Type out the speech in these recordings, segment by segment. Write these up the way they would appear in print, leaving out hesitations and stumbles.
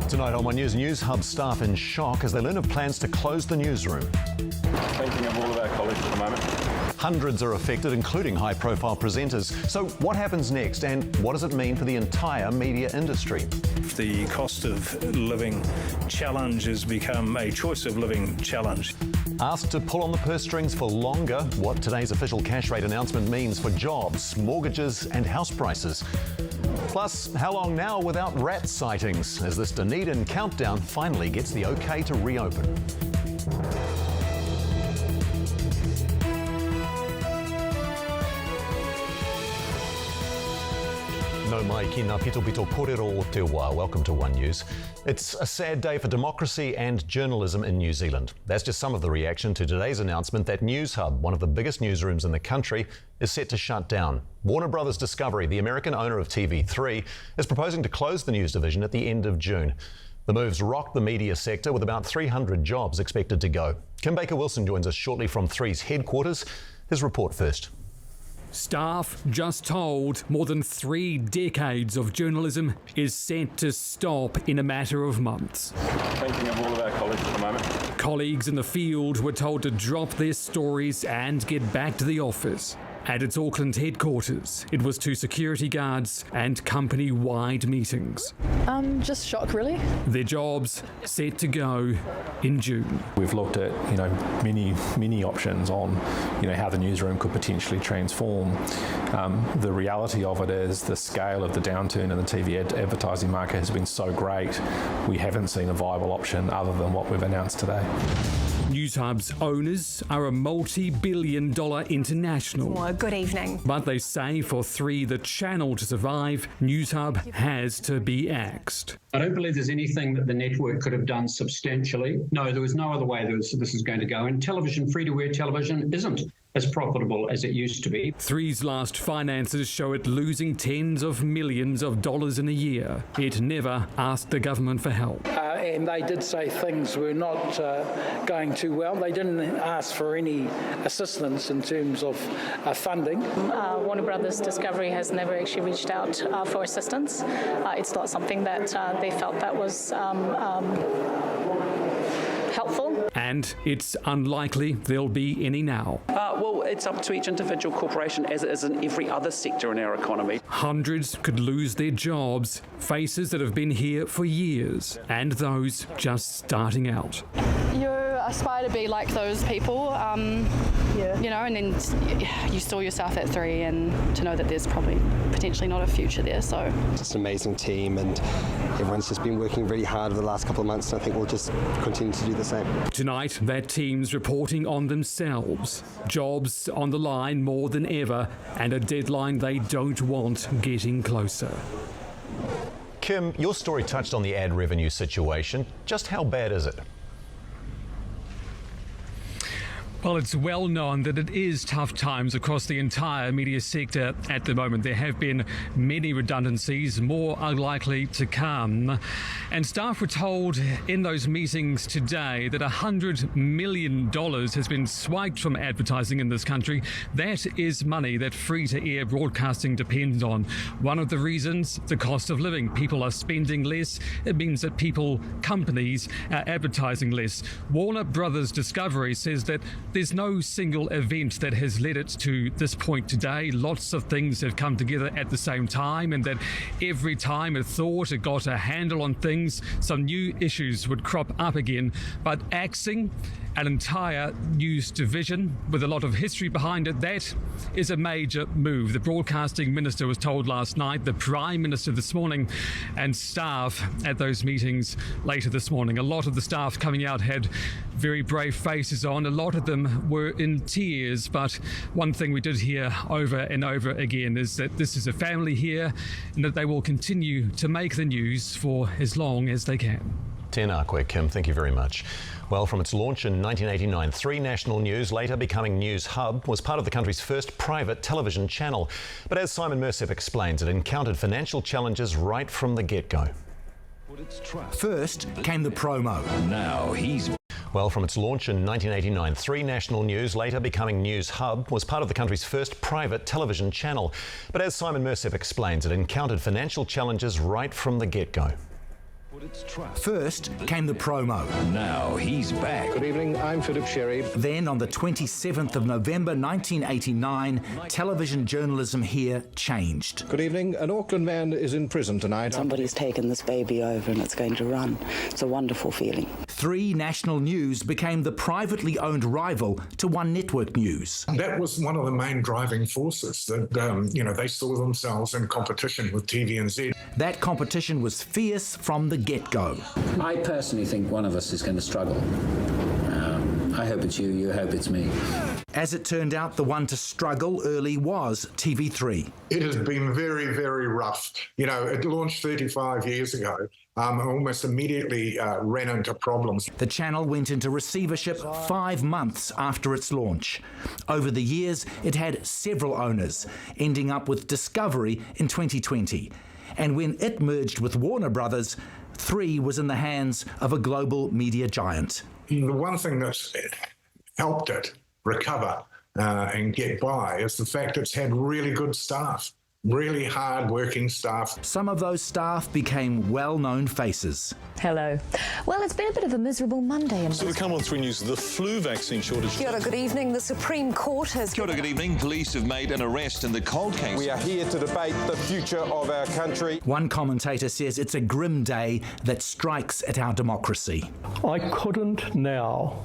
Tonight on One News, Newshub staff in shock as they learn of plans to close the newsroom. Thinking of all of our colleagues at the moment. Hundreds are affected, including high-profile presenters. So what happens next, and what does it mean for the entire media industry? The cost of living challenge has become a choice of living challenge. Asked to pull on the purse strings for longer, what today's official cash rate announcement means for jobs, mortgages and house prices. Plus, how long now without rat sightings as this Dunedin countdown finally gets the okay to reopen? No mai ki ngā pito kōrero o te wā. Welcome to One News. It's a sad day for democracy and journalism in New Zealand. That's just some of the reaction to today's announcement that Newshub, one of the biggest newsrooms in the country, is set to shut down. Warner Brothers Discovery, the American owner of TV3, is proposing to close the news division at the end of June. The moves rocked the media sector with about 300 jobs expected to go. Kim Baker-Wilson joins us shortly from 3's headquarters. His report first. Staff just told more than 3 decades of journalism is set to stop in a matter of months. Thinking of all of our colleagues at the moment. Colleagues in the field were told to drop their stories and get back to the office. At its Auckland headquarters, it was to security guards and company-wide meetings. Just shock, really. Their jobs set to go in June. We've looked at, many options on, how the newsroom could potentially transform. The reality of it is the scale of the downturn in the TV advertising market has been so great, we haven't seen a viable option other than what we've announced today. Newshub's owners are a multi-billion-dollar international. Well, good evening. But they say for 3 the channel to survive, Newshub has to be axed. I don't believe there's anything that the network could have done substantially. No, there was no other way this is going to go. And television, free-to-air television, isn't as profitable as it used to be. 3's last finances show it losing tens of millions of dollars in a year. It never asked the government for help. And they did say things were not going too well. They didn't ask for any assistance in terms of funding. Warner Brothers Discovery has never actually reached out for assistance. It's not something that they felt that was helpful. And it's unlikely there'll be any now. Well, it's up to each individual corporation, as it is in every other sector in our economy. Hundreds could lose their jobs, faces that have been here for years, and those just starting out. You aspire to be like those people, and then you saw yourself at 3 and to know that there's probably potentially not a future there. So it's an amazing team and everyone's just been working really hard over the last couple of months, and I think we'll just continue to do the same. Tonight, that team's reporting on themselves. Jobs on the line more than ever, and a deadline they don't want getting closer. Kim, your story touched on the ad revenue situation. Just how bad is it? Well, it's well known that it is tough times across the entire media sector at the moment. There have been many redundancies, more are likely to come. And staff were told in those meetings today that $100 million has been swiped from advertising in this country. That is money that free-to-air broadcasting depends on. One of the reasons, the cost of living. People are spending less. It means that companies are advertising less. Warner Brothers Discovery says that there's no single event that has led it to this point today. Lots of things have come together at the same time, and that every time it thought it got a handle on things, some new issues would crop up again. But axing an entire news division with a lot of history behind it, that is a major move. The broadcasting minister was told last night, the Prime Minister this morning, and staff at those meetings later this morning. A lot of the staff coming out had very brave faces on. A lot of them were in tears, but one thing we did hear over and over again is that this is a family here and that they will continue to make the news for as long as they can. Tēnā koe, Kim. Thank you very much. Well, from its launch in 1989, 3 National News, later becoming Newshub, was part of the country's first private television channel. But as Simon Mersep explains, it encountered financial challenges right from the get-go. First came the promo. Now he's... Well, from its launch in 1989, 3 National News, later becoming Newshub, was part of the country's first private television channel. But as Simon Mersep explains, it encountered financial challenges right from the get-go. First came the promo. Now he's back. Good evening, I'm Philip Sherry. Then on the 27th of November 1989, television journalism here changed. Good evening, an Auckland man is in prison tonight. Somebody's taken this baby over and it's going to run. It's a wonderful feeling. 3 National News became the privately owned rival to One Network News. That was one of the main driving forces that, they saw themselves in competition with TVNZ. That competition was fierce from the get-go. I personally think one of us is going to struggle. I hope it's you, you hope it's me. As it turned out, the one to struggle early was TV3. It has been very, very rough. It launched 35 years ago. Almost immediately ran into problems. The channel went into receivership 5 months after its launch. Over the years, it had several owners, ending up with Discovery in 2020. And when it merged with Warner Brothers, 3 was in the hands of a global media giant. The one thing that's helped it recover and get by is the fact it's had really good staff. Really hard-working staff. Some of those staff became well-known faces. Hello. Well, it's been a bit of a miserable Monday. So the Come On 3 News, the flu vaccine shortage. Kia ora, good evening. The Supreme Court has... Kia ora, good evening. Police have made an arrest in the cold case. We are here to debate the future of our country. One commentator says it's a grim day that strikes at our democracy. I couldn't now,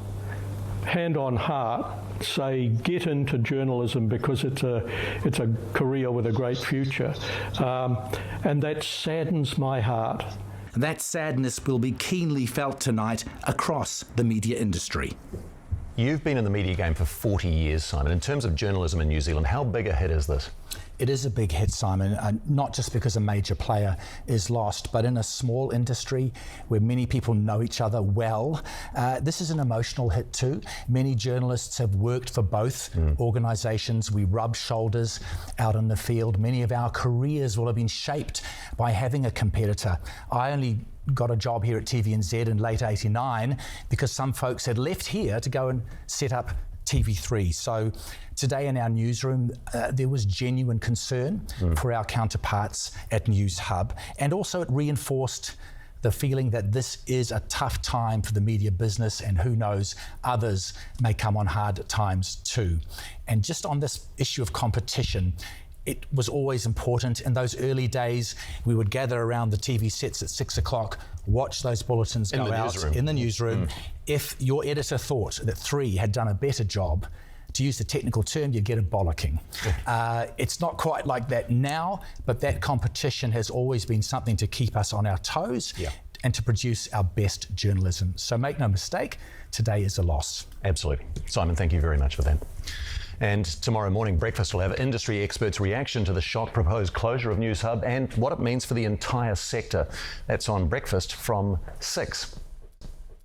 hand on heart, say get into journalism because it's a career with a great future, and that saddens my heart. That sadness will be keenly felt tonight across the media industry. You've been in the media game for 40 years, Simon. In terms of journalism in New Zealand, how big a hit is this? It is a big hit, Simon, not just because a major player is lost, but in a small industry where many people know each other well. This is an emotional hit too. Many journalists have worked for both organisations. We rub shoulders out in the field. Many of our careers will have been shaped by having a competitor. I only got a job here at TVNZ in late '89 because some folks had left here to go and set up TV3. So today in our newsroom, there was genuine concern for our counterparts at Newshub, and also it reinforced the feeling that this is a tough time for the media business, and who knows, others may come on hard times too. And just on this issue of competition, it was always important. In those early days, we would gather around the TV sets at 6 o'clock, watch those bulletins go out in the newsroom. If your editor thought that 3 had done a better job, to use the technical term, you'd get a bollocking. It's not quite like that now, but that competition has always been something to keep us on our toes and to produce our best journalism. So make no mistake, today is a loss. Absolutely. Simon, thank you very much for that. And tomorrow morning, Breakfast will have industry experts' reaction to the shock proposed closure of Newshub and what it means for the entire sector. That's on Breakfast from 6.